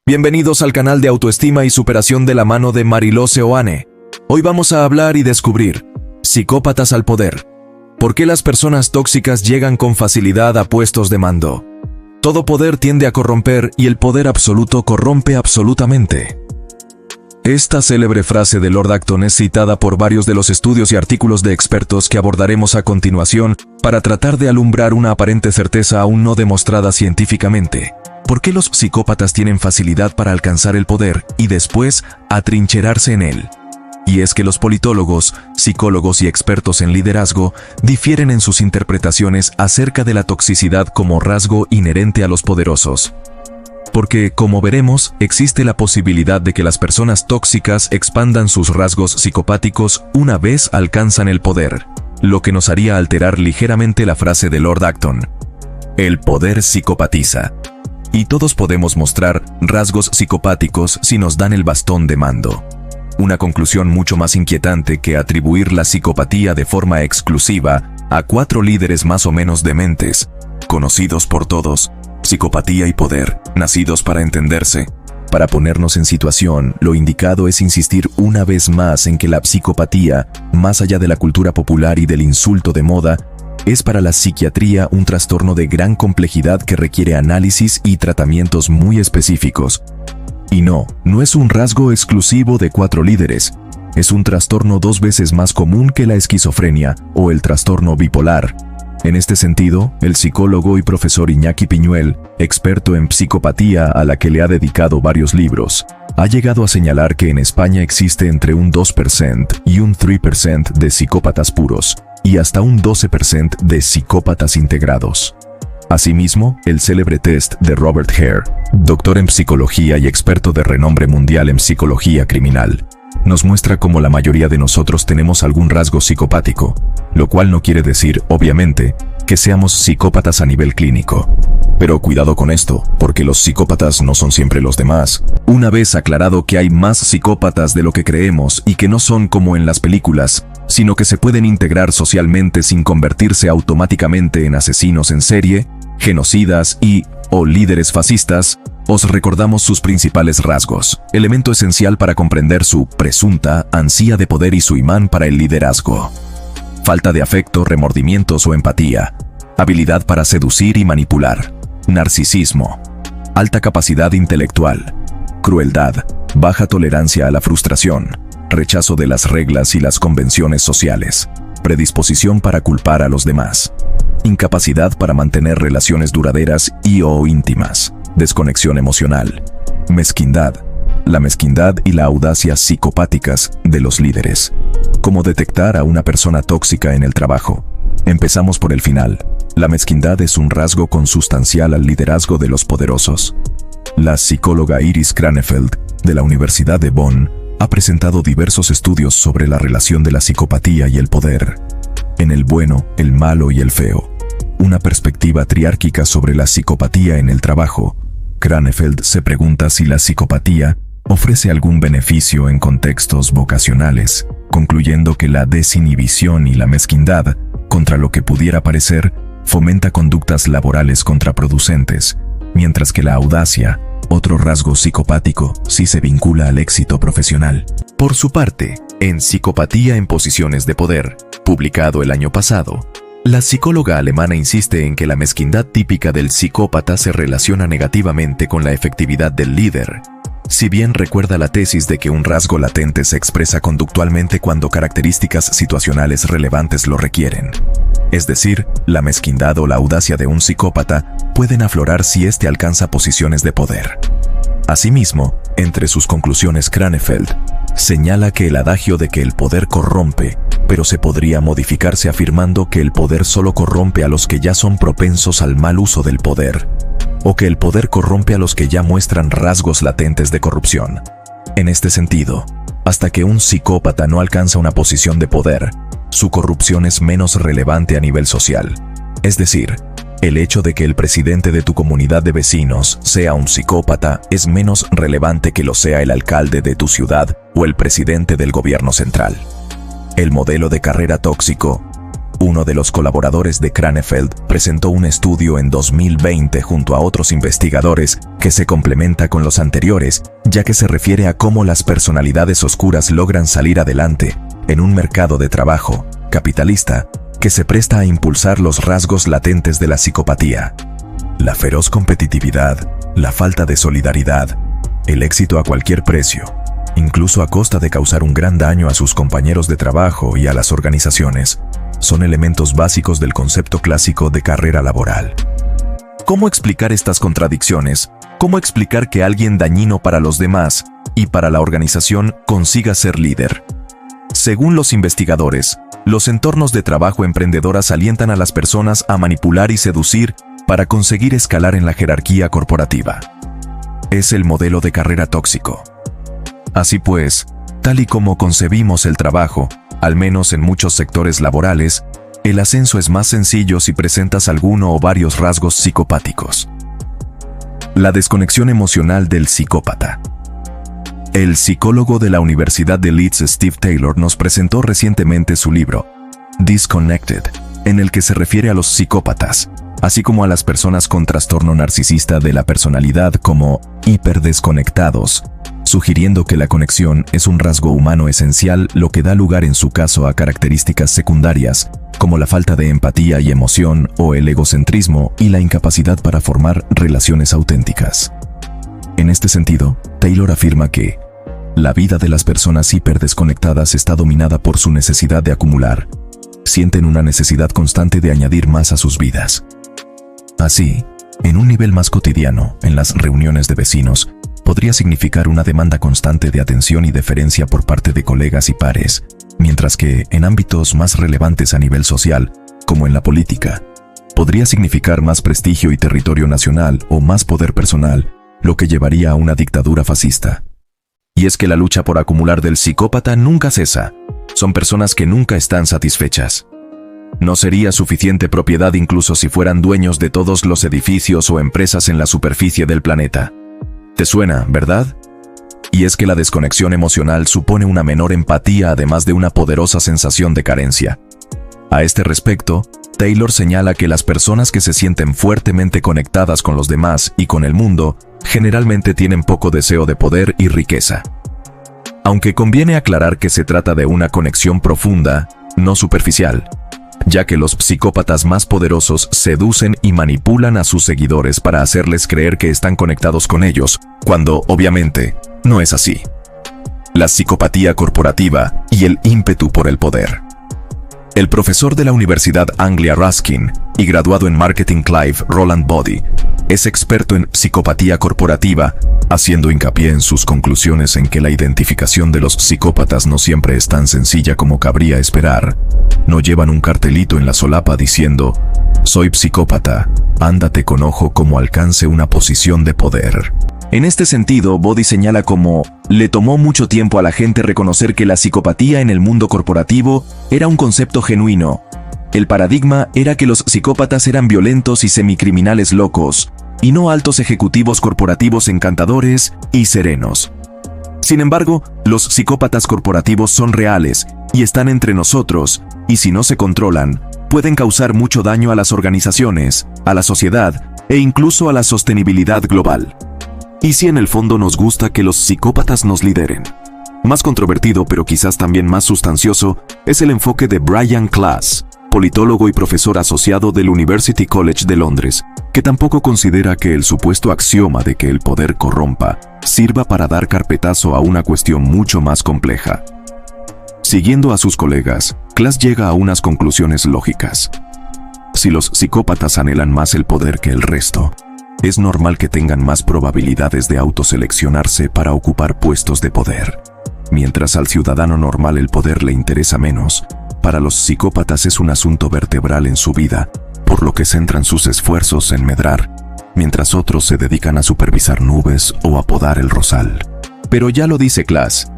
Bienvenidos al canal de autoestima y superación de la mano de Mariló Seoane. Hoy vamos a hablar y descubrir psicópatas al poder. ¿Por qué las personas tóxicas llegan con facilidad a puestos de mando? Todo poder tiende a corromper y el poder absoluto corrompe absolutamente. Esta célebre frase de Lord Acton es citada por varios de los estudios y artículos de expertos que abordaremos a continuación para tratar de alumbrar una aparente certeza aún no demostrada científicamente. ¿Por qué los psicópatas tienen facilidad para alcanzar el poder y después atrincherarse en él? Y es que los politólogos, psicólogos y expertos en liderazgo difieren en sus interpretaciones acerca de la toxicidad como rasgo inherente a los poderosos. Porque, como veremos, existe la posibilidad de que las personas tóxicas expandan sus rasgos psicopáticos una vez alcanzan el poder, lo que nos haría alterar ligeramente la frase de Lord Acton. El poder psicopatiza. Y todos podemos mostrar rasgos psicopáticos si nos dan el bastón de mando. Una conclusión mucho más inquietante que atribuir la psicopatía de forma exclusiva a 4 líderes más o menos dementes, conocidos por todos, psicopatía y poder, nacidos para entenderse. Para ponernos en situación, lo indicado es insistir una vez más en que la psicopatía, más allá de la cultura popular y del insulto de moda, es para la psiquiatría un trastorno de gran complejidad que requiere análisis y tratamientos muy específicos. Y no es un rasgo exclusivo de 4 líderes. Es un trastorno 2 veces más común que la esquizofrenia o el trastorno bipolar. En este sentido, el psicólogo y profesor Iñaki Piñuel, experto en psicopatía a la que le ha dedicado varios libros, ha llegado a señalar que en España existe entre un 2% y un 3% de psicópatas puros, y hasta un 12% de psicópatas integrados. Asimismo, el célebre test de Robert Hare, doctor en psicología y experto de renombre mundial en psicología criminal, nos muestra cómo la mayoría de nosotros tenemos algún rasgo psicopático, lo cual no quiere decir, obviamente, que seamos psicópatas a nivel clínico. Pero cuidado con esto, porque los psicópatas no son siempre los demás. Una vez aclarado que hay más psicópatas de lo que creemos y que no son como en las películas, sino que se pueden integrar socialmente sin convertirse automáticamente en asesinos en serie, genocidas o líderes fascistas, os recordamos sus principales rasgos, elemento esencial para comprender su presunta ansia de poder y su imán para el liderazgo. Falta de afecto, remordimientos o empatía, habilidad para seducir y manipular, narcisismo, alta capacidad intelectual, crueldad, baja tolerancia a la frustración, rechazo de las reglas y las convenciones sociales, predisposición para culpar a los demás, incapacidad para mantener relaciones duraderas o íntimas, desconexión emocional, mezquindad, la mezquindad y la audacia psicopáticas de los líderes. ¿Cómo detectar a una persona tóxica en el trabajo? Empezamos por el final. La mezquindad es un rasgo consustancial al liderazgo de los poderosos. La psicóloga Iris Kranefeld, de la Universidad de Bonn, ha presentado diversos estudios sobre la relación de la psicopatía y el poder. En el bueno, el malo y el feo. Una perspectiva triárquica sobre la psicopatía en el trabajo. Kranefeld se pregunta si la psicopatía ofrece algún beneficio en contextos vocacionales, concluyendo que la desinhibición y la mezquindad, contra lo que pudiera parecer, fomenta conductas laborales contraproducentes, mientras que la audacia, otro rasgo psicopático, sí se vincula al éxito profesional. Por su parte, en Psicopatía en posiciones de poder, publicado el año pasado, la psicóloga alemana insiste en que la mezquindad típica del psicópata se relaciona negativamente con la efectividad del líder. Si bien recuerda la tesis de que un rasgo latente se expresa conductualmente cuando características situacionales relevantes lo requieren. Es decir, la mezquindad o la audacia de un psicópata pueden aflorar si éste alcanza posiciones de poder. Asimismo, entre sus conclusiones Kranefeld señala que el adagio de que el poder corrompe, pero se podría modificarse afirmando que el poder solo corrompe a los que ya son propensos al mal uso del poder, o que el poder corrompe a los que ya muestran rasgos latentes de corrupción. En este sentido, hasta que un psicópata no alcanza una posición de poder, su corrupción es menos relevante a nivel social. Es decir, el hecho de que el presidente de tu comunidad de vecinos sea un psicópata es menos relevante que lo sea el alcalde de tu ciudad o el presidente del gobierno central. El modelo de carrera tóxico Uno de los colaboradores de Cranefeld presentó un estudio en 2020 junto a otros investigadores que se complementa con los anteriores, ya que se refiere a cómo las personalidades oscuras logran salir adelante en un mercado de trabajo capitalista que se presta a impulsar los rasgos latentes de la psicopatía. La feroz competitividad, la falta de solidaridad, el éxito a cualquier precio, incluso a costa de causar un gran daño a sus compañeros de trabajo y a las organizaciones, son elementos básicos del concepto clásico de carrera laboral. ¿Cómo explicar estas contradicciones? ¿Cómo explicar que alguien dañino para los demás y para la organización consiga ser líder? Según los investigadores, los entornos de trabajo emprendedoras alientan a las personas a manipular y seducir para conseguir escalar en la jerarquía corporativa. Es el modelo de carrera tóxico. Así pues, tal y como concebimos el trabajo, al menos en muchos sectores laborales, el ascenso es más sencillo si presentas alguno o varios rasgos psicopáticos. La desconexión emocional del psicópata. El psicólogo de la Universidad de Leeds, Steve Taylor, nos presentó recientemente su libro, Disconnected, en el que se refiere a los psicópatas, así como a las personas con trastorno narcisista de la personalidad como hiperdesconectados, sugiriendo que la conexión es un rasgo humano esencial, lo que da lugar en su caso a características secundarias, como la falta de empatía y emoción o el egocentrismo y la incapacidad para formar relaciones auténticas. En este sentido, Taylor afirma que la vida de las personas hiperdesconectadas está dominada por su necesidad de acumular. Sienten una necesidad constante de añadir más a sus vidas. Así, en un nivel más cotidiano, en las reuniones de vecinos, podría significar una demanda constante de atención y deferencia por parte de colegas y pares, mientras que, en ámbitos más relevantes a nivel social, como en la política, podría significar más prestigio y territorio nacional o más poder personal, lo que llevaría a una dictadura fascista. Y es que la lucha por acumular del psicópata nunca cesa. Son personas que nunca están satisfechas. No sería suficiente propiedad incluso si fueran dueños de todos los edificios o empresas en la superficie del planeta. ¿Te suena, verdad? Y es que la desconexión emocional supone una menor empatía además de una poderosa sensación de carencia. A este respecto, Taylor señala que las personas que se sienten fuertemente conectadas con los demás y con el mundo, generalmente tienen poco deseo de poder y riqueza. Aunque conviene aclarar que se trata de una conexión profunda, no superficial, ya que los psicópatas más poderosos seducen y manipulan a sus seguidores para hacerles creer que están conectados con ellos, cuando, obviamente, no es así. La psicopatía corporativa y el ímpetu por el poder. El profesor de la Universidad Anglia Ruskin y graduado en Marketing Clive Roland Body es experto en psicopatía corporativa, haciendo hincapié en sus conclusiones en que la identificación de los psicópatas no siempre es tan sencilla como cabría esperar. No llevan un cartelito en la solapa diciendo, «Soy psicópata, ándate con ojo como alcance una posición de poder». En este sentido, Body señala como le tomó mucho tiempo a la gente reconocer que la psicopatía en el mundo corporativo era un concepto genuino. El paradigma era que los psicópatas eran violentos y semicriminales locos, y no altos ejecutivos corporativos encantadores y serenos. Sin embargo, los psicópatas corporativos son reales y están entre nosotros, y si no se controlan, pueden causar mucho daño a las organizaciones, a la sociedad e incluso a la sostenibilidad global. ¿Y si en el fondo nos gusta que los psicópatas nos lideren? Más controvertido, pero quizás también más sustancioso, es el enfoque de Brian Klaas, politólogo y profesor asociado del University College de Londres, que tampoco considera que el supuesto axioma de que el poder corrompa sirva para dar carpetazo a una cuestión mucho más compleja. Siguiendo a sus colegas, Klaas llega a unas conclusiones lógicas. Si los psicópatas anhelan más el poder que el resto, es normal que tengan más probabilidades de autoseleccionarse para ocupar puestos de poder. Mientras al ciudadano normal el poder le interesa menos, para los psicópatas es un asunto vertebral en su vida, por lo que centran sus esfuerzos en medrar, mientras otros se dedican a supervisar nubes o a podar el rosal. Pero ya lo dice Klaas,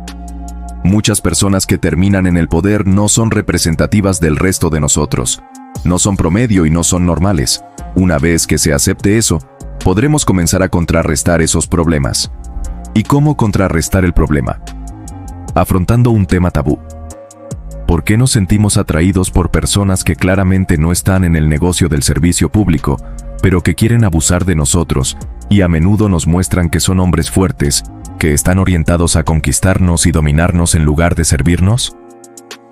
muchas personas que terminan en el poder no son representativas del resto de nosotros, no son promedio y no son normales. Una vez que se acepte eso, podremos comenzar a contrarrestar esos problemas. ¿Y cómo contrarrestar el problema? Afrontando un tema tabú. ¿Por qué nos sentimos atraídos por personas que claramente no están en el negocio del servicio público, pero que quieren abusar de nosotros y a menudo nos muestran que son hombres fuertes, que están orientados a conquistarnos y dominarnos en lugar de servirnos?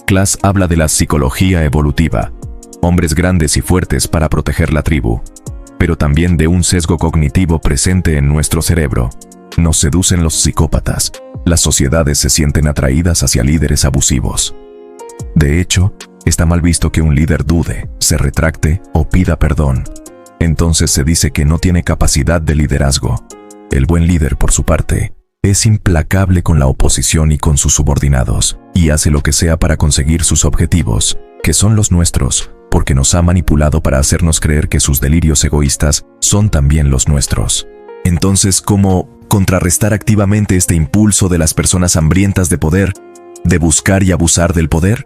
Klass habla de la psicología evolutiva, hombres grandes y fuertes para proteger la tribu, pero también de un sesgo cognitivo presente en nuestro cerebro. Nos seducen los psicópatas. Las sociedades se sienten atraídas hacia líderes abusivos. De hecho, está mal visto que un líder dude, se retracte o pida perdón. Entonces se dice que no tiene capacidad de liderazgo. El buen líder, por su parte, es implacable con la oposición y con sus subordinados, y hace lo que sea para conseguir sus objetivos, que son los nuestros, porque nos ha manipulado para hacernos creer que sus delirios egoístas son también los nuestros. Entonces, ¿cómo contrarrestar activamente este impulso de las personas hambrientas de poder, de buscar y abusar del poder?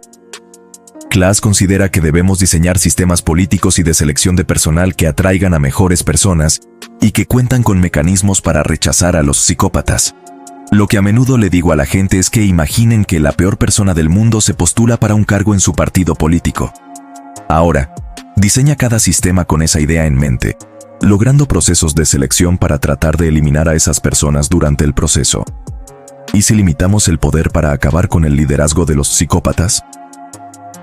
Klass considera que debemos diseñar sistemas políticos y de selección de personal que atraigan a mejores personas y que cuentan con mecanismos para rechazar a los psicópatas. Lo que a menudo le digo a la gente es que imaginen que la peor persona del mundo se postula para un cargo en su partido político. Ahora, diseña cada sistema con esa idea en mente, logrando procesos de selección para tratar de eliminar a esas personas durante el proceso. ¿Y si limitamos el poder para acabar con el liderazgo de los psicópatas?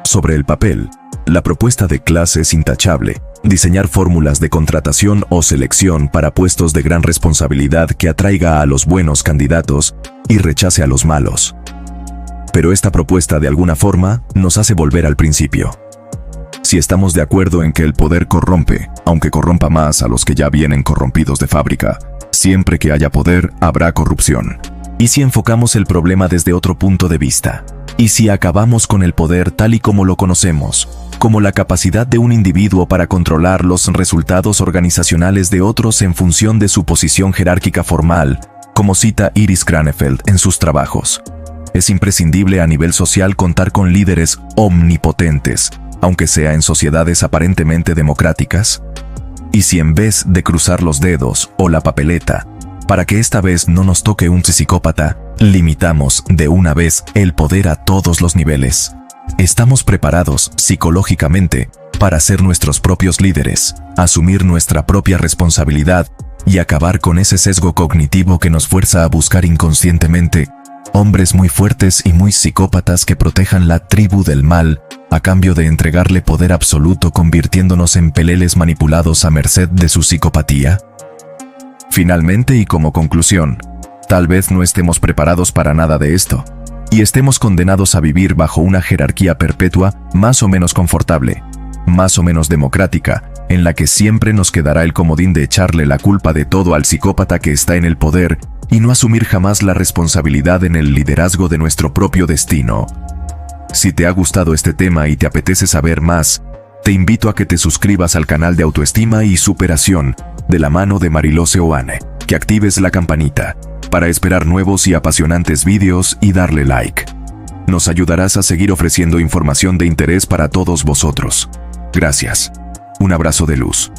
Sobre el papel, la propuesta de Klass es intachable: diseñar fórmulas de contratación o selección para puestos de gran responsabilidad que atraiga a los buenos candidatos y rechace a los malos. Pero esta propuesta de alguna forma nos hace volver al principio. Si estamos de acuerdo en que el poder corrompe, aunque corrompa más a los que ya vienen corrompidos de fábrica, siempre que haya poder habrá corrupción. ¿Y si enfocamos el problema desde otro punto de vista? ¿Y si acabamos con el poder tal y como lo conocemos, como la capacidad de un individuo para controlar los resultados organizacionales de otros en función de su posición jerárquica formal, como cita Iris Granefeld en sus trabajos? Es imprescindible a nivel social contar con líderes omnipotentes, aunque sea en sociedades aparentemente democráticas. ¿Y si en vez de cruzar los dedos o la papeleta, para que esta vez no nos toque un psicópata, limitamos de una vez el poder a todos los niveles? Estamos preparados psicológicamente para ser nuestros propios líderes, asumir nuestra propia responsabilidad y acabar con ese sesgo cognitivo que nos fuerza a buscar inconscientemente hombres muy fuertes y muy psicópatas que protejan la tribu del mal a cambio de entregarle poder absoluto, convirtiéndonos en peleles manipulados a merced de su psicopatía? Finalmente, y como conclusión, tal vez no estemos preparados para nada de esto, y estemos condenados a vivir bajo una jerarquía perpetua más o menos confortable, más o menos democrática, en la que siempre nos quedará el comodín de echarle la culpa de todo al psicópata que está en el poder y no asumir jamás la responsabilidad en el liderazgo de nuestro propio destino. Si te ha gustado este tema y te apetece saber más, te invito a que te suscribas al canal de Autoestima y Superación de la mano de Marilose Oane, que actives la campanita para esperar nuevos y apasionantes vídeos y darle like. Nos ayudarás a seguir ofreciendo información de interés para todos vosotros. Gracias. Un abrazo de luz.